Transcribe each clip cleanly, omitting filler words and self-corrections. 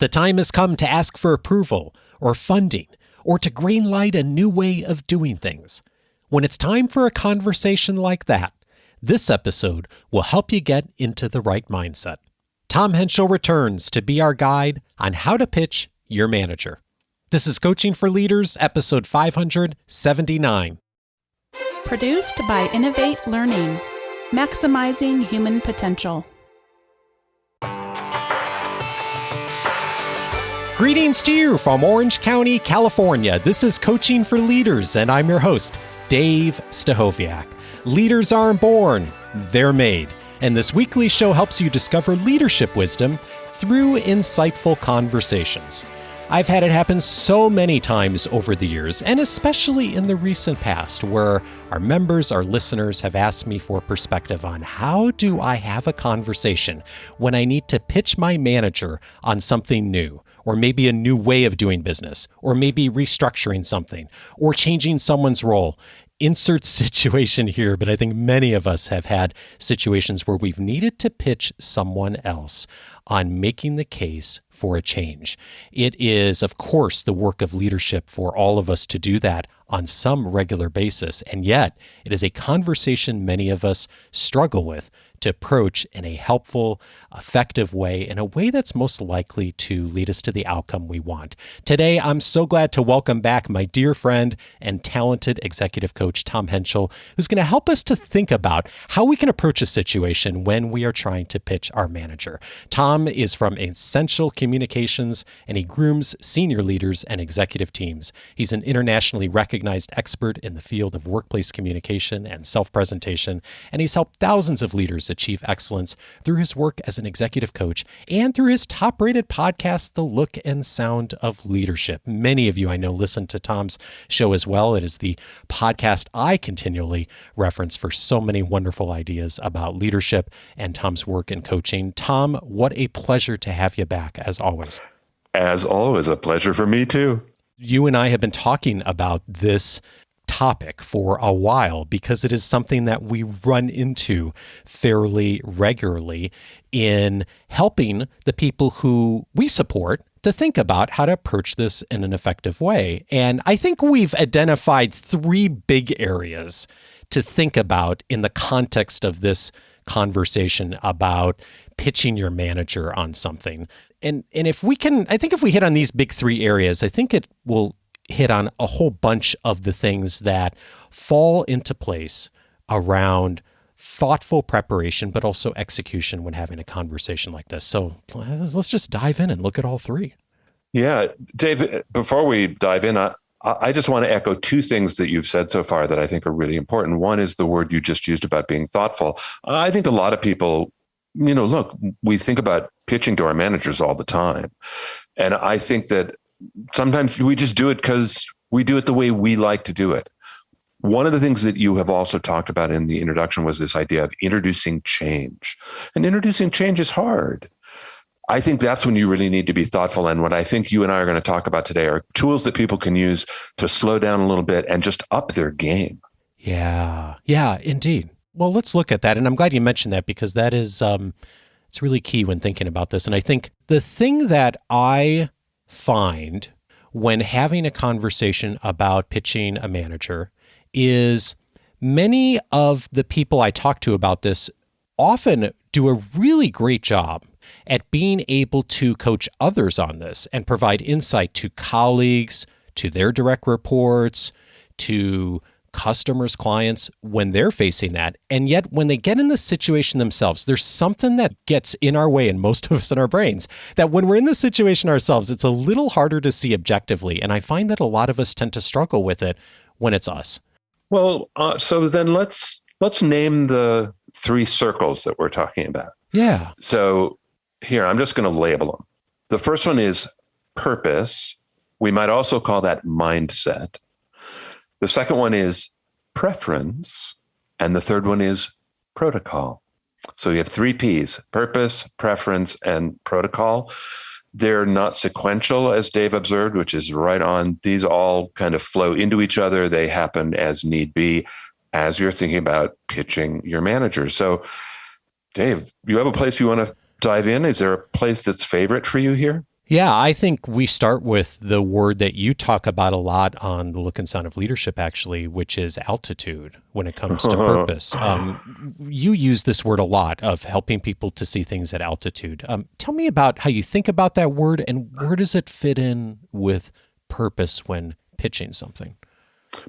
The time has come to ask for approval or funding or to greenlight a new way of doing things. When it's time for a conversation like that, this episode will help you get into the right mindset. Tom Henschel returns to be our guide on how to pitch your manager. This is Coaching for Leaders, episode 579. Produced by Innovate Learning, maximizing human potential. Greetings to you from Orange County, California. This is Coaching for Leaders, and I'm your host, Dave Stachowiak. Leaders aren't born, they're made. And this weekly show helps you discover leadership wisdom through insightful conversations. I've had it happen so many times over the years, and especially in the recent past, where our members, our listeners have asked me for perspective on how do I have a conversation when I need to pitch my manager on something new, or maybe a new way of doing business, or maybe restructuring something, or changing someone's role. Insert situation here, but I think many of us have had situations where we've needed to pitch someone else on making the case for a change. It is, of course, the work of leadership for all of us to do that on some regular basis, and yet it is a conversation many of us struggle with to approach in a helpful, effective way, in a way that's most likely to lead us to the outcome we want. Today, I'm so glad to welcome back my dear friend and talented executive coach, Tom Henschel, who's going to help us to think about how we can approach a situation when we are trying to pitch our manager. Tom is from Essential Communications, and he grooms senior leaders and executive teams. He's an internationally recognized expert in the field of workplace communication and self-presentation, and he's helped thousands of leaders achieve excellence through his work as an executive coach and through his top-rated podcast, The Look and Sound of Leadership. Many of you I know listen to Tom's show as well. It is the podcast I continually reference for so many wonderful ideas about leadership and Tom's work in coaching. Tom, what a pleasure to have you back, as always. As always, a pleasure for me too. You and I have been talking about this topic for a while because it is something that we run into fairly regularly in helping the people who we support to think about how to approach this in an effective way. And I think we've identified three big areas to think about in the context of this conversation about pitching your manager on something. And if we can, I think if we hit on these big three areas, I think it will hit on a whole bunch of the things that fall into place around thoughtful preparation, but also execution when having a conversation like this. So let's just dive in and look at all three. Yeah, Dave, before we dive in, I just want to echo two things that you've said so far that I think are really important. One is the word you just used about being thoughtful. I think a lot of people, look, we think about pitching to our managers all the time. And I think that sometimes we just do it because we do it the way we like to do it. One of the things that you have also talked about in the introduction was this idea of introducing change. And introducing change is hard. I think that's when you really need to be thoughtful. And what I think you and I are going to talk about today are tools that people can use to slow down a little bit and just up their game. Yeah, indeed. Well, let's look at that. And I'm glad you mentioned that because that is, it's really key when thinking about this. And I think the thing that I find when having a conversation about pitching a manager is many of the people I talk to about this often do a really great job at being able to coach others on this and provide insight to colleagues, to their direct reports, to customers, clients, when they're facing that. And yet when they get in this situation themselves, there's something that gets in our way in most of us in our brains, that when we're in this situation ourselves, it's a little harder to see objectively. And I find that a lot of us tend to struggle with it when it's us. Well, so then let's name the three circles that we're talking about. Yeah. So here, I'm just going to label them. The first one is purpose. We might also call that mindset. The second one is preference. And the third one is protocol. So you have three P's: purpose, preference, and protocol. They're not sequential, as Dave observed, which is right on. These all kind of flow into each other. They happen as need be as you're thinking about pitching your manager. So, Dave, you have a place you want to dive in? Is there a place that's favorite for you here? Yeah, I think we start with the word that you talk about a lot on The Look and Sound of Leadership, actually, which is altitude when it comes to purpose. You use this word a lot of helping people to see things at altitude. Tell me about how you think about that word and where does it fit in with purpose when pitching something?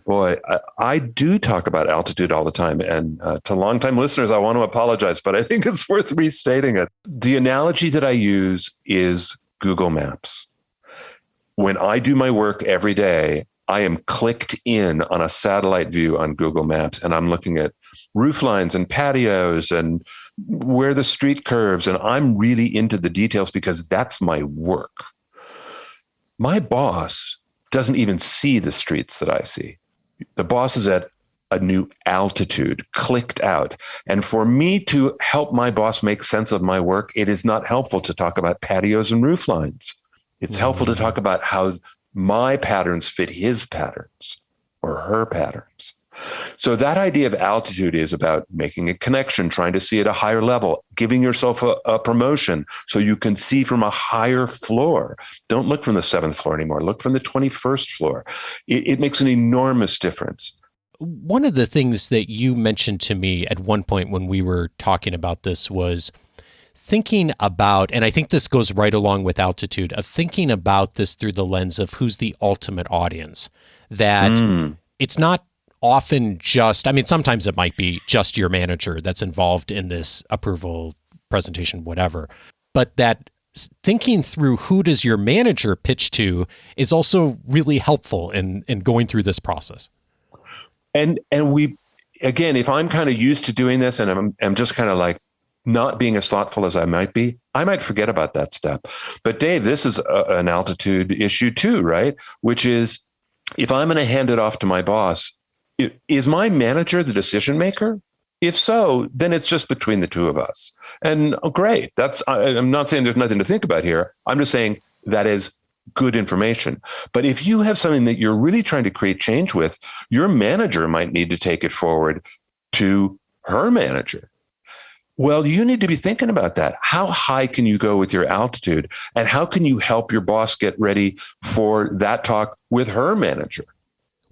Boy, I do talk about altitude all the time. And to longtime listeners, I want to apologize, but I think it's worth restating it. The analogy that I use is Google Maps. When I do my work every day, I am clicked in on a satellite view on Google Maps, and I'm looking at roof lines and patios and where the street curves. And I'm really into the details because that's my work. My boss doesn't even see the streets that I see. The boss is at a new altitude, clicked out. And for me to help my boss make sense of my work, it is not helpful to talk about patios and roof lines. It's helpful to talk about how my patterns fit his patterns or her patterns. So that idea of altitude is about making a connection, trying to see at a higher level, giving yourself a promotion so you can see from a higher floor. Don't look from the 7th floor anymore. Look from the 21st floor. It makes an enormous difference. One of the things that you mentioned to me at one point when we were talking about this was thinking about, and I think this goes right along with altitude, of thinking about this through the lens of who's the ultimate audience. That it's not often just, I mean, sometimes it might be just your manager that's involved in this approval, presentation, whatever, but that thinking through who does your manager pitch to is also really helpful in going through this process. And we, again, if I'm kind of used to doing this and I'm just kind of like not being as thoughtful as I might be, I might forget about that step. But Dave, this is an altitude issue too, right? Which is, if I'm going to hand it off to my boss, is my manager the decision maker? If so, then it's just between the two of us. And great. I'm not saying there's nothing to think about here. I'm just saying that is good information. But if you have something that you're really trying to create change with, your manager might need to take it forward to her manager. Well, you need to be thinking about that. How high can you go with your altitude? And how can you help your boss get ready for that talk with her manager?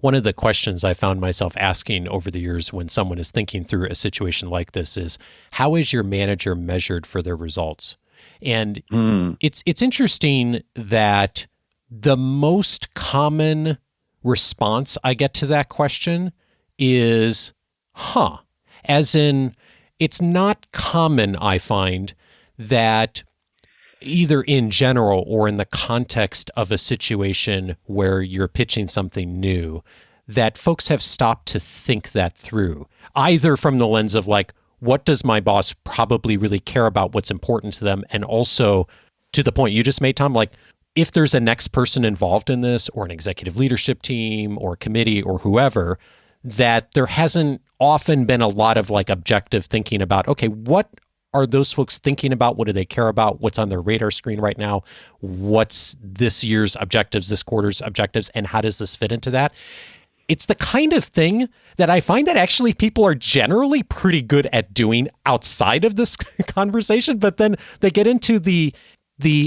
One of the questions I found myself asking over the years when someone is thinking through a situation like this is, how is your manager measured for their results? And it's interesting that the most common response I get to that question is, as in, it's not common, I find, that either in general or in the context of a situation where you're pitching something new, that folks have stopped to think that through, either from the lens of like, what does my boss probably really care about, what's important to them, and also to the point you just made, Tom, like if there's a next person involved in this or an executive leadership team or committee or whoever, that there hasn't often been a lot of like objective thinking about, okay, what are those folks thinking about? What do they care about? What's on their radar screen right now? What's this year's objectives, this quarter's objectives, and how does this fit into that? It's the kind of thing that I find that actually people are generally pretty good at doing outside of this conversation, but then they get into the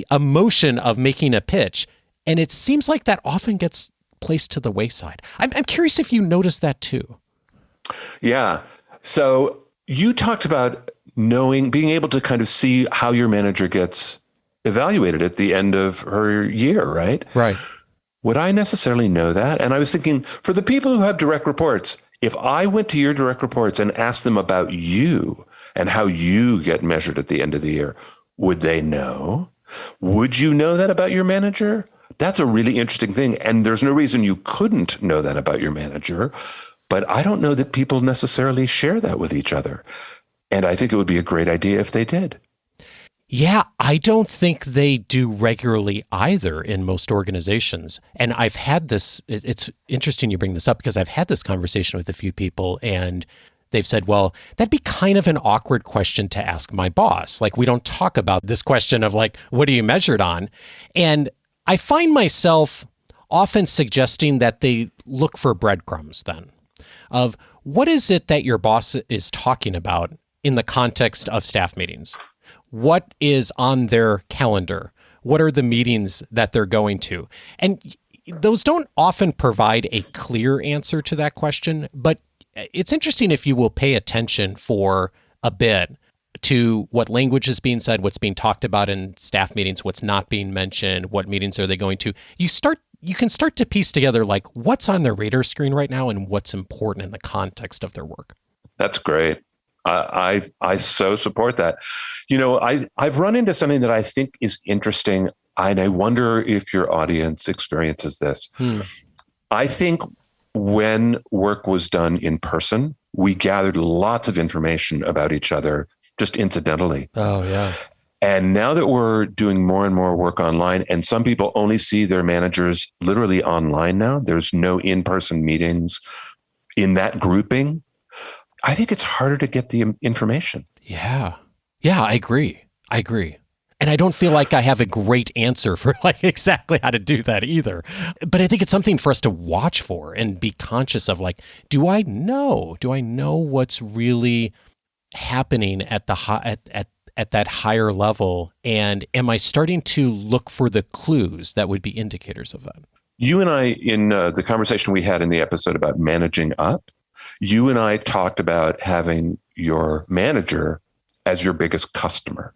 emotion of making a pitch, and it seems like that often gets placed to the wayside. I'm curious if you notice that too. Yeah. So you talked about being able to kind of see how your manager gets evaluated at the end of her year, right? Right. Would I necessarily know that? And I was thinking, for the people who have direct reports, if I went to your direct reports and asked them about you and how you get measured at the end of the year, would they know? Would you know that about your manager? That's a really interesting thing. And there's no reason you couldn't know that about your manager. But I don't know that people necessarily share that with each other. And I think it would be a great idea if they did. Yeah, I don't think they do regularly either in most organizations. And I've had this, it's interesting you bring this up because I've had this conversation with a few people and they've said, well, that'd be kind of an awkward question to ask my boss. Like, we don't talk about this question of like, what are you measured on? And I find myself often suggesting that they look for breadcrumbs then of what is it that your boss is talking about in the context of staff meetings? What is on their calendar? What are the meetings that they're going to? And those don't often provide a clear answer to that question, but it's interesting if you will pay attention for a bit to what language is being said, what's being talked about in staff meetings, what's not being mentioned, what meetings are they going to. You can start to piece together like what's on their radar screen right now and what's important in the context of their work. That's great. I so support that. I've run into something that I think is interesting, and I wonder if your audience experiences this. I think when work was done in person, we gathered lots of information about each other just incidentally. Oh, yeah. And now that we're doing more and more work online, and some people only see their managers literally online now, there's no in-person meetings in that grouping. I think it's harder to get the information. Yeah. Yeah, I agree. And I don't feel like I have a great answer for like exactly how to do that either. But I think it's something for us to watch for and be conscious of like, do I know what's really happening at the at that higher level? And am I starting to look for the clues that would be indicators of that? You and I, in the conversation we had in the episode about managing up, you and I talked about having your manager as your biggest customer.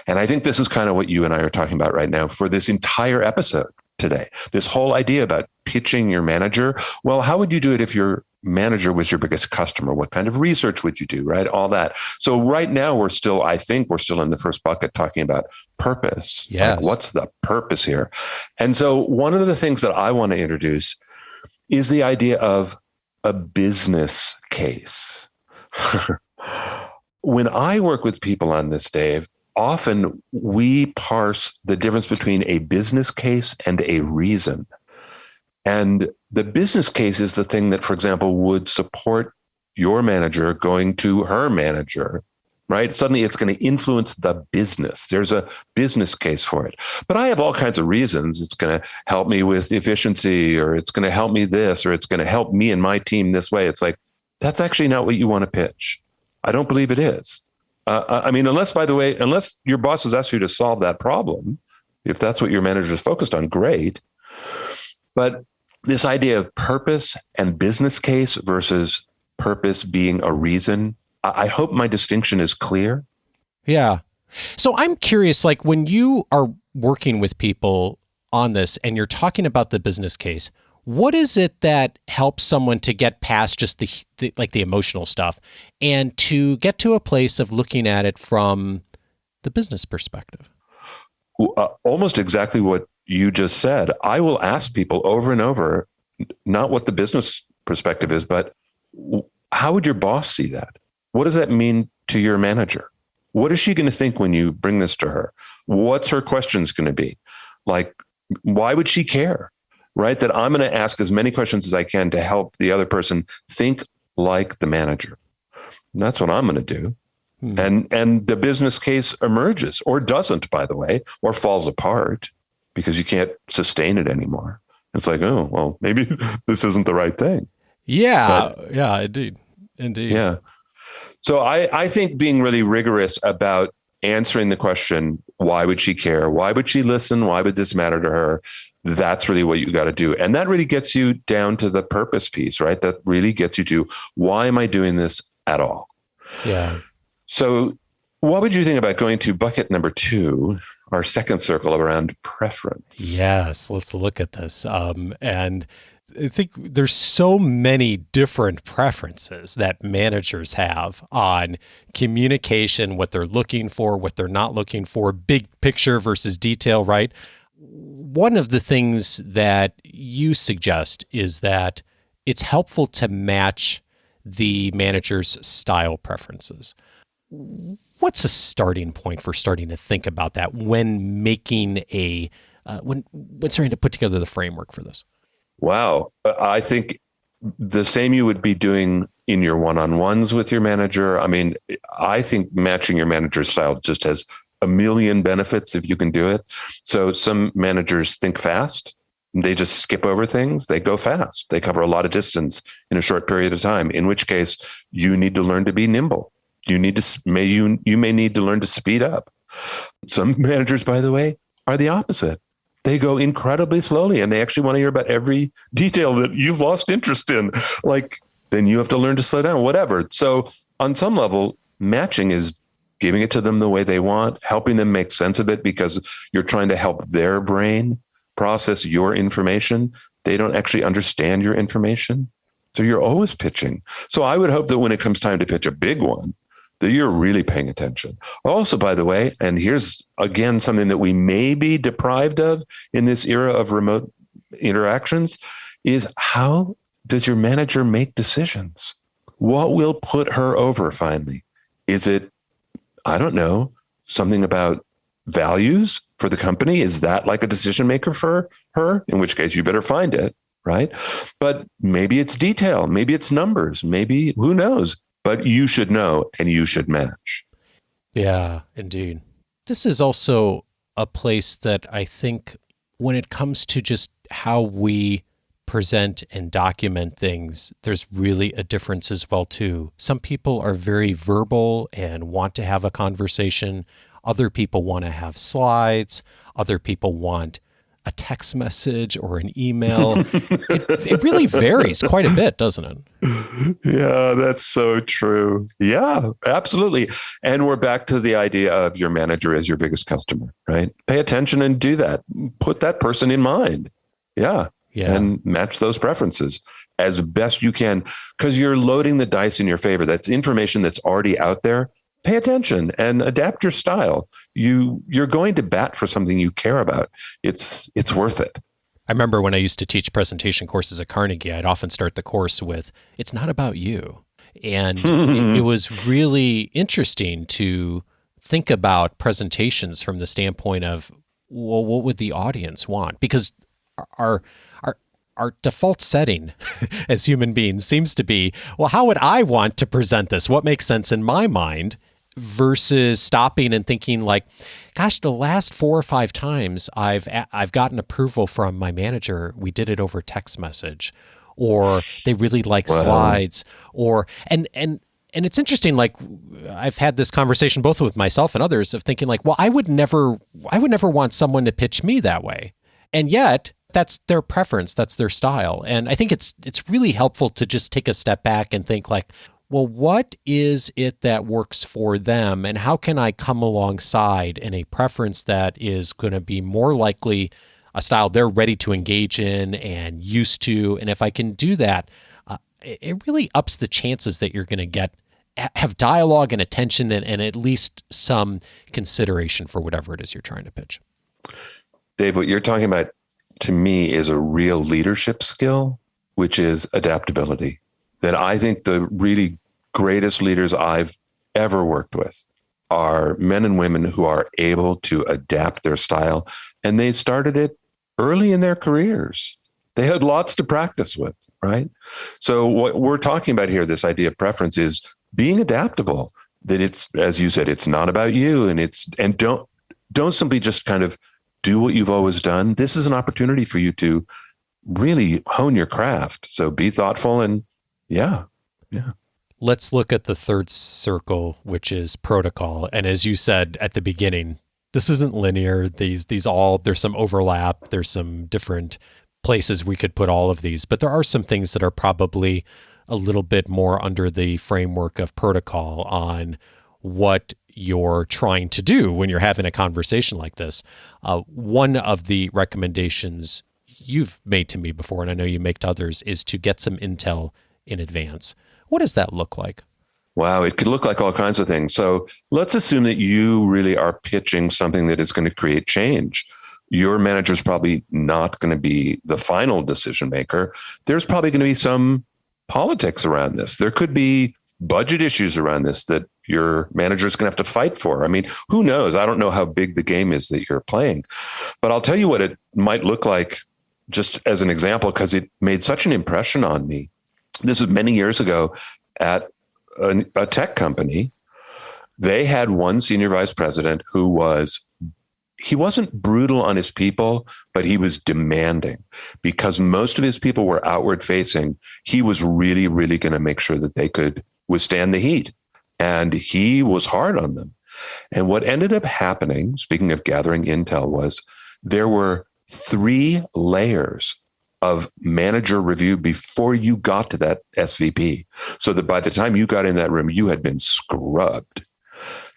And I think this is kind of what you and I are talking about right now for this entire episode today. This whole idea about pitching your manager. Well, how would you do it if your manager was your biggest customer? What kind of research would you do, right? All that. So right now I think we're still in the first bucket talking about purpose. Yes. Like, what's the purpose here? And so one of the things that I want to introduce is the idea of a business case. When I work with people on this, Dave, often we parse the difference between a business case and a reason. And the business case is the thing that, for example, would support your manager going to her manager, right? Suddenly it's going to influence the business. There's a business case for it. But I have all kinds of reasons. It's going to help me with efficiency, or it's going to help me this, or it's going to help me and my team this way. It's like, that's actually not what you want to pitch. I don't believe it is. Unless your boss has asked you to solve that problem, if that's what your manager is focused on, great. But this idea of purpose and business case versus purpose being a reason, I hope my distinction is clear. Yeah. So I'm curious, like when you are working with people on this and you're talking about the business case, what is it that helps someone to get past just the emotional stuff and to get to a place of looking at it from the business perspective? Almost exactly what you just said. I will ask people over and over, not what the business perspective is, but how would your boss see that? What does that mean to your manager? What is she going to think when you bring this to her? What's her questions going to be? Like, why would she care? Right? That I'm going to ask as many questions as I can to help the other person think like the manager. And that's what I'm going to do. And the business case emerges, or doesn't, by the way, or falls apart because you can't sustain it anymore. It's like, oh, well, maybe this isn't the right thing. Yeah. Yeah, indeed. Yeah. So I think being really rigorous about answering the question, why would she care? Why would she listen? Why would this matter to her? That's really what you got to do. And that really gets you down to the purpose piece, right? That really gets you to, why am I doing this at all? Yeah. So what would you think about going to bucket number 2, our second circle around preference? Yes, let's look at this. And I think there's so many different preferences that managers have on communication, what they're looking for, what they're not looking for, big picture versus detail, right? One of the things that you suggest is that it's helpful to match the manager's style preferences. What's a starting point for starting to think about that when making when starting to put together the framework for this? Wow. I think the same you would be doing in your one-on-ones with your manager. I mean, I think matching your manager's style just has a million benefits if you can do it. So some managers think fast. They just skip over things. They go fast. They cover a lot of distance in a short period of time, in which case you need to learn to be nimble. You may need to learn to speed up. Some managers, by the way, are the opposite. They go incredibly slowly and they actually want to hear about every detail that you've lost interest in. Like, then you have to learn to slow down, whatever. So on some level, matching is giving it to them the way they want, helping them make sense of it because you're trying to help their brain process your information. They don't actually understand your information. So you're always pitching. So I would hope that when it comes time to pitch a big one, that you're really paying attention. Also, by the way, and here's again something that we may be deprived of in this era of remote interactions, is how does your manager make decisions? What will put her over finally? Is it, I don't know, something about values for the company? Is that like a decision maker for her? In which case you better find it, right? But maybe it's detail, maybe it's numbers, maybe who knows? But you should know and you should match. Yeah, indeed. This is also a place that I think when it comes to just how we present and document things, there's really a difference as well too. Some people are very verbal and want to have a conversation. Other people want to have slides. Other people want a text message or an email. It really varies quite a bit, doesn't it? Yeah, that's so true. Yeah, absolutely. And we're back to the idea of your manager as your biggest customer, right? Pay attention and do that. Put that person in mind. Yeah. And match those preferences as best you can, because you're loading the dice in your favor. That's information that's already out there. Pay attention and adapt your style. You're going to bat for something you care about. It's worth it. I remember when I used to teach presentation courses at Carnegie, I'd often start the course with, "It's not about you." And it was really interesting to think about presentations from the standpoint of, well, what would the audience want? Because our default setting as human beings seems to be, well, how would I want to present this? What makes sense in my mind? Versus stopping and thinking like, gosh, the last 4 or 5 times I've gotten approval from my manager, we did it over text message, or they really like slides, or and it's interesting. Like I've had this conversation both with myself and others of thinking like, well, I would never want someone to pitch me that way, and yet that's their preference, that's their style, and I think it's really helpful to just take a step back and think like, well, what is it that works for them, and how can I come alongside in a preference that is going to be more likely a style they're ready to engage in and used to? And if I can do that, it really ups the chances that you're going to have dialogue and attention and at least some consideration for whatever it is you're trying to pitch. Dave, what you're talking about to me is a real leadership skill, which is adaptability. That I think the really greatest leaders I've ever worked with are men and women who are able to adapt their style. And they started it early in their careers. They had lots to practice with, right? So what we're talking about here, this idea of preference, is being adaptable. That it's, as you said, it's not about you, and don't simply just kind of do what you've always done. This is an opportunity for you to really hone your craft. So be thoughtful and yeah. Let's look at the third circle, which is protocol. And as you said at the beginning, this isn't linear. There's some overlap. There's some different places we could put all of these, but there are some things that are probably a little bit more under the framework of protocol on what you're trying to do when you're having a conversation like this. One of the recommendations you've made to me before, and I know you make to others, is to get some intel in advance. What does that look like? Wow, it could look like all kinds of things. So let's assume that you really are pitching something that is going to create change. Your manager's probably not going to be the final decision maker. There's probably going to be some politics around this. There could be budget issues around this that your manager is going to have to fight for. I mean, who knows? I don't know how big the game is that you're playing, but I'll tell you what it might look like just as an example, because it made such an impression on me. This was many years ago at a tech company. They had one senior vice president who he wasn't brutal on his people, but he was demanding. Because most of his people were outward facing, he was really, really going to make sure that they could withstand the heat. And he was hard on them. And what ended up happening, speaking of gathering intel, was there were 3 layers of manager review before you got to that SVP. So that by the time you got in that room, you had been scrubbed.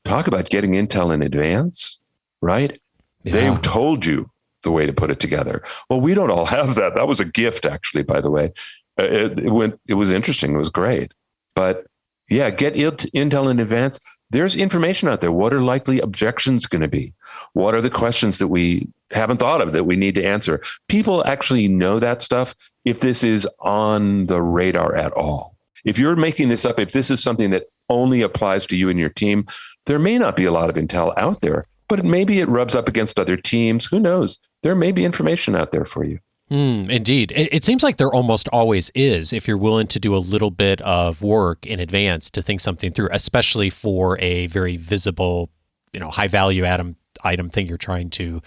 Talk about getting intel in advance, right? Yeah. They told you the way to put it together. Well, we don't all have that. That was a gift, actually, by the way. It was interesting. It was great. But yeah, get intel in advance. There's information out there. What are likely objections going to be? What are the questions that we haven't thought of that we need to answer? People actually know that stuff if this is on the radar at all. If you're making this up, if this is something that only applies to you and your team, there may not be a lot of intel out there, but maybe it rubs up against other teams. Who knows? There may be information out there for you. Indeed. It seems like there almost always is if you're willing to do a little bit of work in advance to think something through, especially for a very visible, high value item thing you're trying to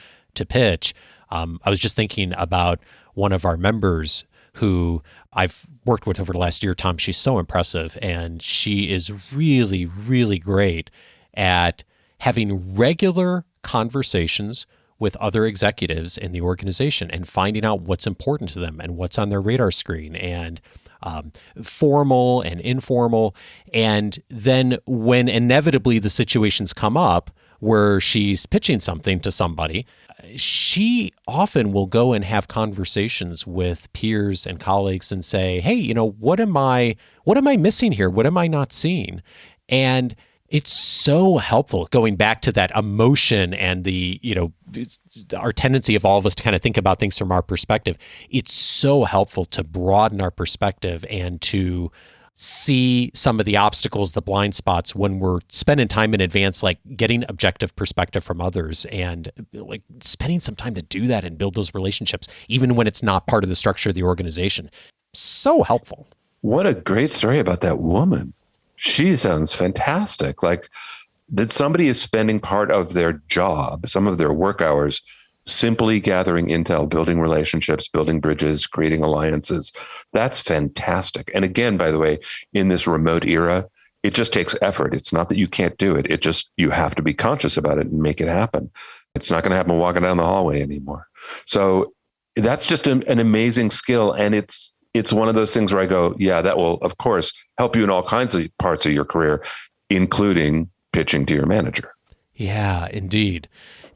pitch. I was just thinking about one of our members who I've worked with over the last year, Tom. She's so impressive, and she is really, really great at having regular conversations with other executives in the organization and finding out what's important to them and what's on their radar screen, and formal and informal. And then when inevitably the situations come up where she's pitching something to somebody, she often will go and have conversations with peers and colleagues and say, hey, what am I missing here? What am I not seeing? And it's so helpful going back to that emotion and our tendency of all of us to kind of think about things from our perspective. It's so helpful to broaden our perspective and to see some of the obstacles, the blind spots when we're spending time in advance, like getting objective perspective from others and like spending some time to do that and build those relationships, even when it's not part of the structure of the organization. So helpful. What a great story about that woman. She sounds fantastic. Like that somebody is spending part of their job, some of their work hours, simply gathering intel, building relationships, building bridges, creating alliances. That's fantastic. And again, by the way, in this remote era, it just takes effort. It's not that you can't do it. It just, you have to be conscious about it and make it happen. It's not going to happen walking down the hallway anymore. So that's just an amazing skill. And it's one of those things where I go, yeah, that will, of course, help you in all kinds of parts of your career, including pitching to your manager. Yeah, indeed.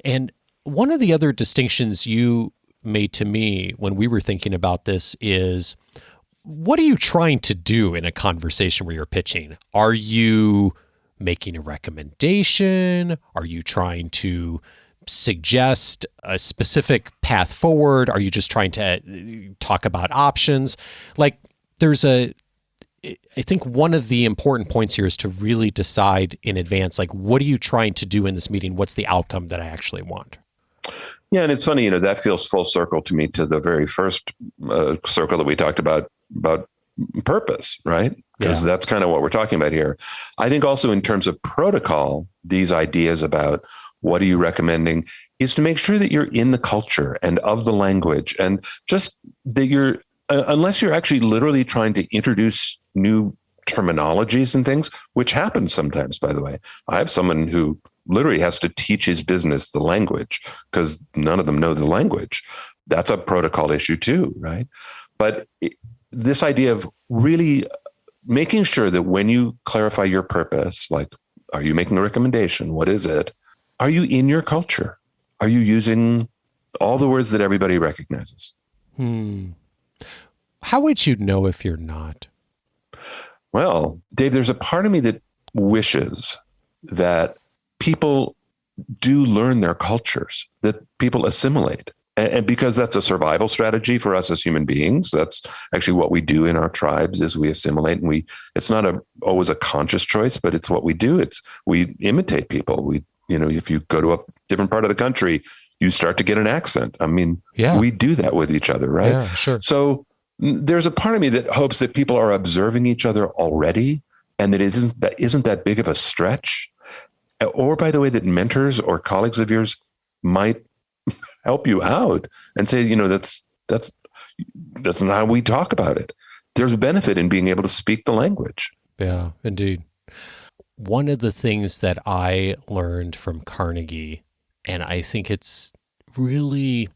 And one of the other distinctions you made to me when we were thinking about this is, what are you trying to do in a conversation where you're pitching? Are you making a recommendation? Are you trying to suggest a specific path forward? Are you just trying to talk about options? Like I think one of the important points here is to really decide in advance, like, what are you trying to do in this meeting? What's the outcome that I actually want? Yeah. And it's funny, that feels full circle to me to the very first circle that we talked about purpose, right? Because that's kind of what we're talking about here. I think also in terms of protocol, these ideas about what are you recommending is to make sure that you're in the culture and of the language, and just that you're, unless you're actually literally trying to introduce new terminologies and things, which happens sometimes, by the way. I have someone who literally has to teach his business the language because none of them know the language. That's a protocol issue too, right? But this idea of really making sure that when you clarify your purpose, like, are you making a recommendation? What is it? Are you in your culture? Are you using all the words that everybody recognizes? How would you know if you're not? Well, Dave, there's a part of me that wishes that people do learn their cultures, that people assimilate. And because that's a survival strategy for us as human beings, that's actually what we do in our tribes is we assimilate, and it's not always a conscious choice, but it's what we do. We imitate people. If you go to a different part of the country, you start to get an accent. I mean, we do that with each other, right? Yeah, sure. So there's a part of me that hopes that people are observing each other already, and that isn't that big of a stretch. Or, by the way, that mentors or colleagues of yours might help you out and say, that's not how we talk about it. There's a benefit in being able to speak the language. Yeah, indeed. one of the things that I learned from Carnegie, and I think it's really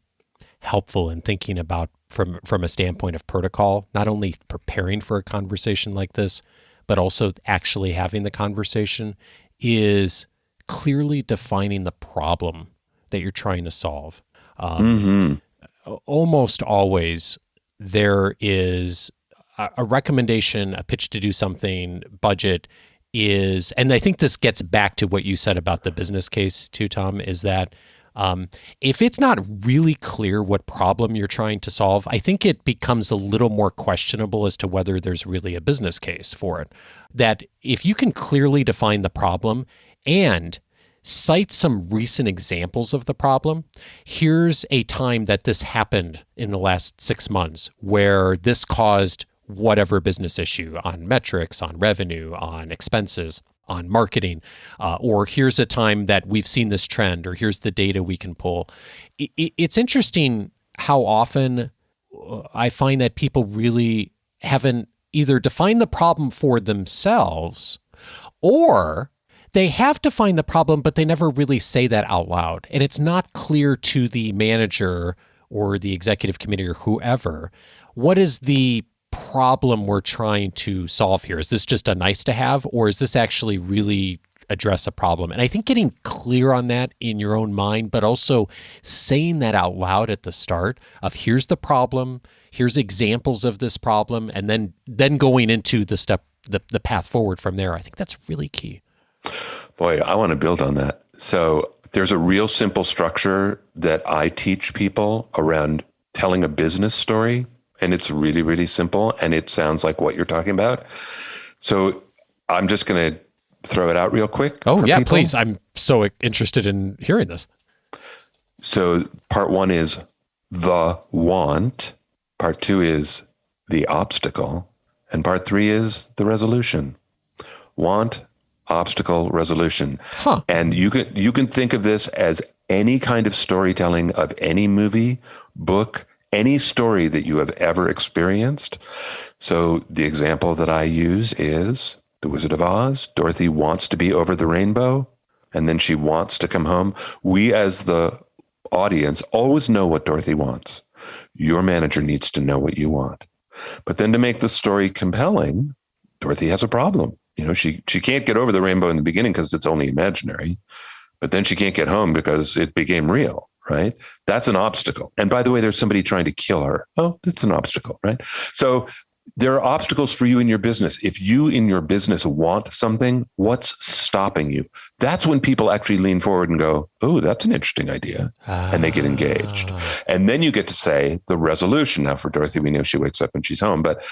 helpful in thinking about from a standpoint of protocol, not only preparing for a conversation like this, but also actually having the conversation, is clearly defining the problem that you're trying to solve. Almost always there is a recommendation, a pitch to do something, budget is, and I think this gets back to what you said about the business case too, Tom, is that if it's not really clear what problem you're trying to solve, I think it becomes a little more questionable as to whether there's really a business case for it. That if you can clearly define the problem and cite some recent examples of the problem, here's a time that this happened in the last 6 months where this caused whatever business issue on metrics, on revenue, on expenses, on marketing, or here's a time that we've seen this trend, or here's the data we can pull. It's interesting how often I find that people really haven't either defined the problem for themselves, or they have defined the problem, but they never really say that out loud. And it's not clear to the manager or the executive committee or whoever, what is the problem we're trying to solve here? Is this just a nice to have, or is this actually really address a problem? And I think getting clear on that in your own mind, but also saying that out loud at the start of here's the problem, here's examples of this problem, and then going into the path forward from there. I think that's really key. Boy, I want to build on that. So there's a real simple structure that I teach people around telling a business story. And it's really, really simple. And it sounds like what you're talking about. So I'm just going to throw it out real quick. Oh, yeah, people. Please. I'm so interested in hearing this. So part one is the want. Part two is the obstacle. And part three is the resolution. Want, obstacle, resolution. Huh. And you can think of this as any kind of storytelling of any movie, book, any story that you have ever experienced. So the example that I use is The Wizard of Oz. Dorothy wants to be over the rainbow, and then she wants to come home. We as the audience always know what Dorothy wants. Your manager needs to know what you want. But then to make the story compelling, Dorothy has a problem. She can't get over the rainbow in the beginning because it's only imaginary, but then she can't get home because it became real. Right? That's an obstacle. And by the way, there's somebody trying to kill her. Oh, that's an obstacle, right? So there are obstacles for you in your business. If you in your business want something, what's stopping you? That's when people actually lean forward and go, oh, that's an interesting idea. And they get engaged. And then you get to say the resolution. Now for Dorothy, we know she wakes up and she's home. But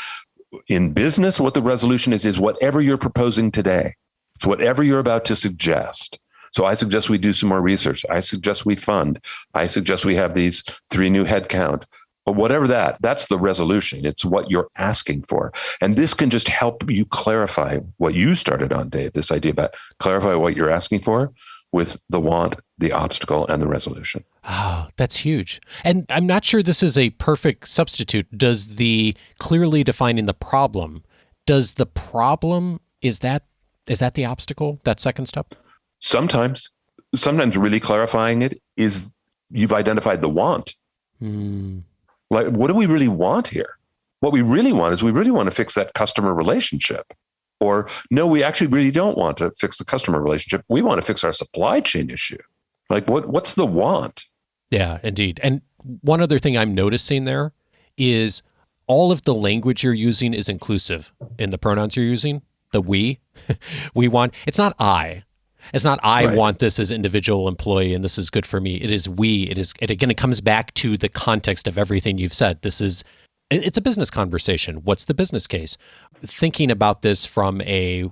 in business, what the resolution is whatever you're proposing today. It's whatever you're about to suggest. So I suggest we do some more research. I suggest we fund. I suggest we have these 3 new headcount. But whatever that's the resolution. It's what you're asking for. And this can just help you clarify what you started on, Dave, this idea about clarify what you're asking for with the want, the obstacle, and the resolution. Oh, that's huge. And I'm not sure this is a perfect substitute. Does the clearly defining the problem, is that the obstacle, that second step? Sometimes really clarifying it is you've identified the want. Like, what do we really want here? What we really want is we really want to fix that customer relationship. Or no, we actually really don't want to fix the customer relationship. We want to fix our supply chain issue. Like what's the want? Yeah, indeed. And one other thing I'm noticing there is all of the language you're using is inclusive in the pronouns you're using. The we want, it's not I. It's not I Right. want this as individual employee and this is good for me. It is we. It comes back to the context of everything you've said. It's a business conversation. What's the business case? Thinking about this from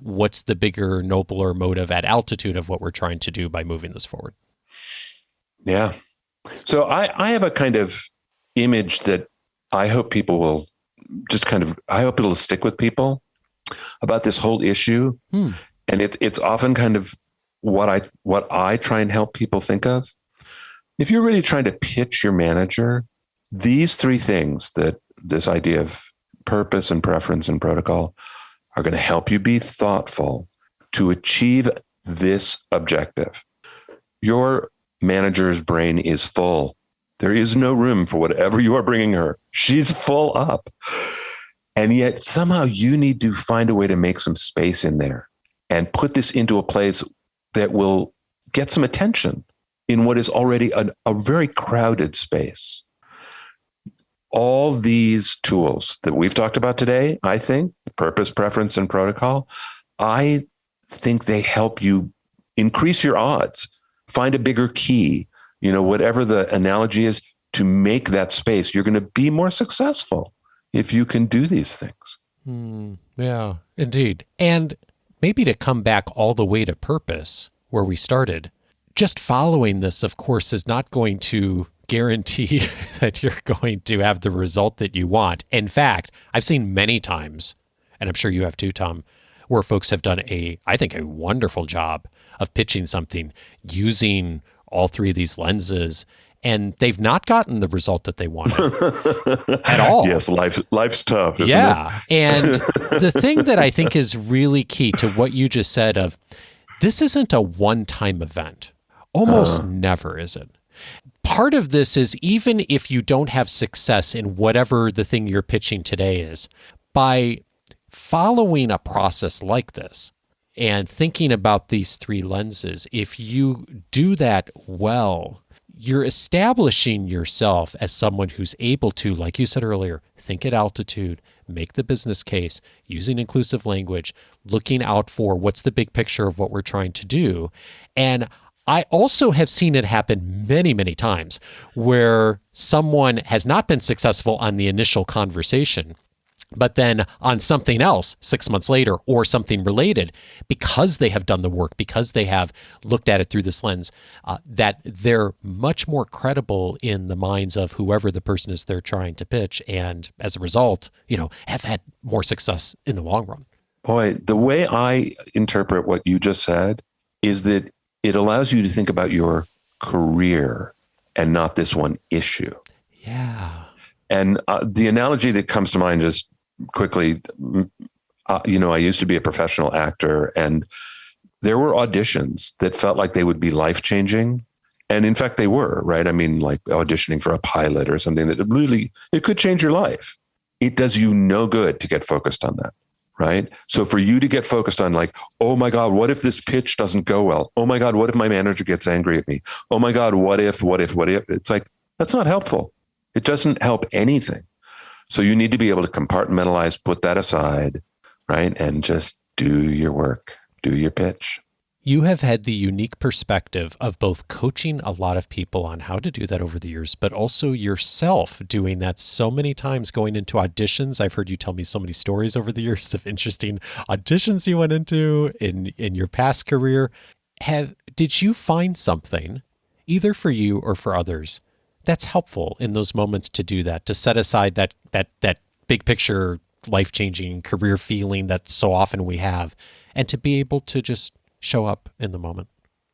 what's the bigger, nobler motive at altitude of what we're trying to do by moving this forward. Yeah. So I have a kind of image that I hope people will I hope it'll stick with people about this whole issue. And it's often kind of what I try and help people think of. If you're really trying to pitch your manager, these 3 things, that this idea of purpose and preference and protocol, are going to help you be thoughtful to achieve this objective. Your manager's brain is full. There is no room for whatever you are bringing her. She's full up. And yet somehow you need to find a way to make some space in there and put this into a place that will get some attention in what is already a very crowded space. All these tools that we've talked about today, I think, purpose, preference, and protocol, I think they help you increase your odds, find a bigger key, whatever the analogy is, to make that space. You're going to be more successful if you can do these things. Yeah, indeed. And maybe to come back all the way to purpose, where we started, just following this, of course, is not going to guarantee that you're going to have the result that you want. In fact, I've seen many times, and I'm sure you have too, Tom, where folks have done I think a wonderful job of pitching something using all three of these lenses, and they've not gotten the result that they wanted at all. Yes, life's tough, isn't it? And the thing that I think is really key to what you just said of, this isn't a one-time event. Almost never is it. Part of this is, even if you don't have success in whatever the thing you're pitching today is, by following a process like this and thinking about these three lenses, if you do that well, you're establishing yourself as someone who's able to, like you said earlier, think at altitude, make the business case, using inclusive language, looking out for what's the big picture of what we're trying to do. And I also have seen it happen many, many times where someone has not been successful on the initial conversation, but then on something else 6 months later or something related, because they have done the work, because they have looked at it through this lens, that they're much more credible in the minds of whoever the person is they're trying to pitch. And as a result, have had more success in the long run. Boy, the way I interpret what you just said is that it allows you to think about your career and not this one issue. Yeah. And the analogy that comes to mind just quickly, I used to be a professional actor, and there were auditions that felt like they would be life-changing. And in fact, they were, right? I mean, like auditioning for a pilot or something that it could change your life. It does you no good to get focused on that. Right. So for you to get focused on like, oh my God, what if this pitch doesn't go well? Oh my God, what if my manager gets angry at me? Oh my God, what if? It's like, that's not helpful. It doesn't help anything. So you need to be able to compartmentalize, put that aside, right? And just do your work, do your pitch. You have had the unique perspective of both coaching a lot of people on how to do that over the years, but also yourself doing that so many times, going into auditions. I've heard you tell me so many stories over the years of interesting auditions you went into in your past career. Did you find something, either for you or for others, that's helpful in those moments to do that, to set aside that big picture, life-changing career feeling that so often we have, and to be able to just show up in the moment?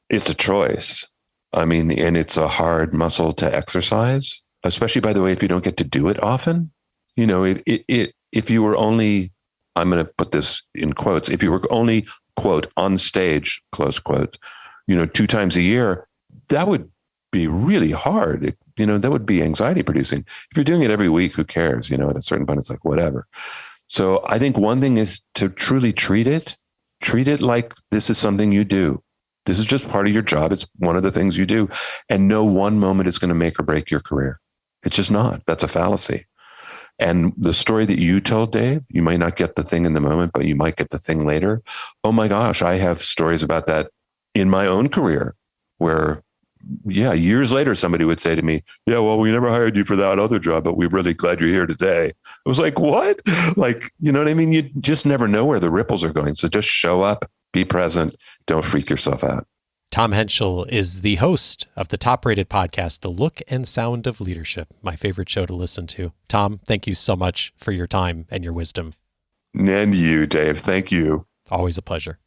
It's a choice. I mean, and it's a hard muscle to exercise, especially, by the way, if you don't get to do it often. If you were only, I'm going to put this in quotes, if you were only, quote, on stage, close quote, 2 times a year, that would be really hard. That would be anxiety producing. If you're doing it every week, who cares? At a certain point, it's like, whatever. So I think one thing is to truly treat it like this is something you do. This is just part of your job. It's one of the things you do. And no one moment is going to make or break your career. It's just not. That's a fallacy. And the story that you told, Dave, you might not get the thing in the moment, but you might get the thing later. Oh my gosh, I have stories about that in my own career where, years later, somebody would say to me, yeah, well, we never hired you for that other job, but we're really glad you're here today. I was like, what? Like, you know what I mean? You just never know where the ripples are going. So just show up, be present, don't freak yourself out. Tom Henschel is the host of the top-rated podcast, The Look and Sound of Leadership, my favorite show to listen to. Tom, thank you so much for your time and your wisdom. And you, Dave. Thank you. Always a pleasure.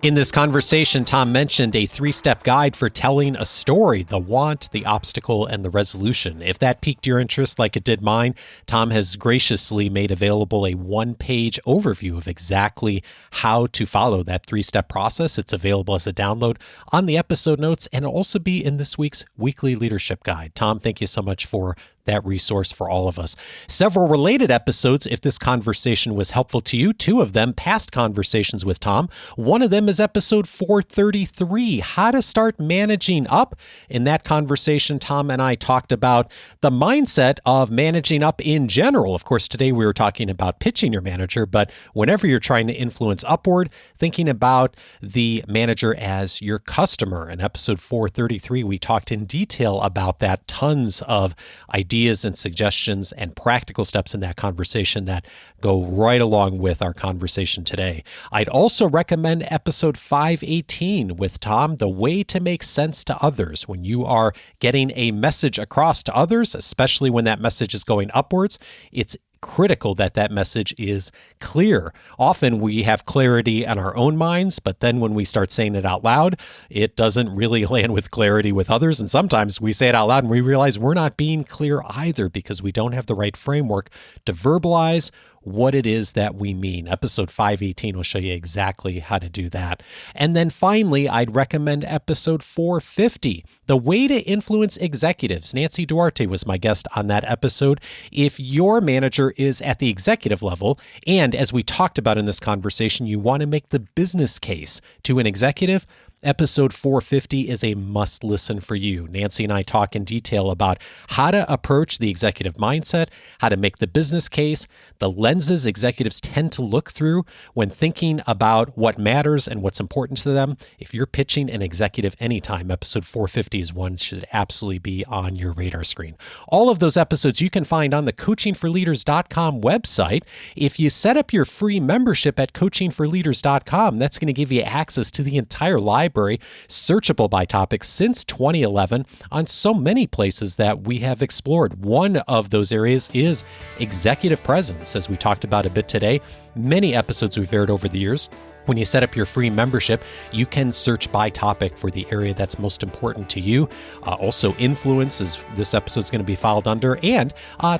In this conversation, Tom mentioned a 3-step guide for telling a story: the want, the obstacle, and the resolution. If that piqued your interest like it did mine, Tom has graciously made available a 1-page overview of exactly how to follow that 3-step process. It's available as a download on the episode notes, and it'll also be in this week's weekly leadership guide. Tom, thank you so much for that resource for all of us. Several related episodes, if this conversation was helpful to you, 2 of them past conversations with Tom. One of them is episode 433, how to start managing up. In that conversation, Tom and I talked about the mindset of managing up in general. Of course, today we were talking about pitching your manager, but whenever you're trying to influence upward, thinking about the manager as your customer. In episode 433, we talked in detail about that, tons of ideas and suggestions and practical steps in that conversation that go right along with our conversation today. I'd also recommend episode 518 with Tom, the way to make sense to others. When you are getting a message across to others, especially when that message is going upwards, it's critical that that message is clear. Often we have clarity in our own minds, but then when we start saying it out loud, it doesn't really land with clarity with others. And sometimes we say it out loud and we realize we're not being clear either because we don't have the right framework to verbalize what it is that we mean. Episode 518 will show you exactly how to do that. And then finally, I'd recommend episode 450, the way to influence executives. Nancy Duarte was my guest on that episode. If your manager is at the executive level, and as we talked about in this conversation, you want to make the business case to an executive, episode 450 is a must listen for you. Nancy and I talk in detail about how to approach the executive mindset, how to make the business case, the lenses executives tend to look through when thinking about what matters and what's important to them. If you're pitching an executive anytime, episode 450 is one that should absolutely be on your radar screen. All of those episodes you can find on the coachingforleaders.com website. If you set up your free membership at coachingforleaders.com, that's going to give you access to the entire library, searchable by topic since 2011 on so many places that we have explored. One of those areas is executive presence, as we talked about a bit today. Many episodes we've aired over the years. When you set up your free membership, you can search by topic for the area that's most important to you. Also, influence is this episode's going to be filed under. And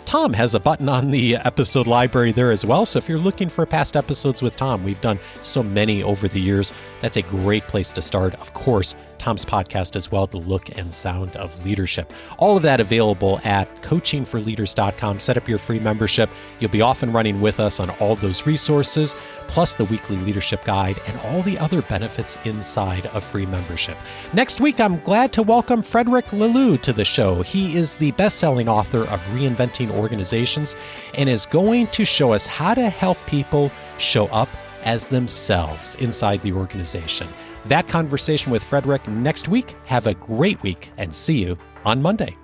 Tom has a button on the episode library there as well. So if you're looking for past episodes with Tom, we've done so many over the years. That's a great place to start. Of course, Tom's podcast as well, The Look and Sound of Leadership. All of that available at coachingforleaders.com. Set up your free membership. You'll be off and running with us on all those resources, plus the weekly leadership guide and all the other benefits inside of free membership. Next week, I'm glad to welcome Frederick Laloux to the show. He is the best-selling author of Reinventing Organizations and is going to show us how to help people show up as themselves inside the organization. That conversation with Frederick next week. Have a great week and see you on Monday.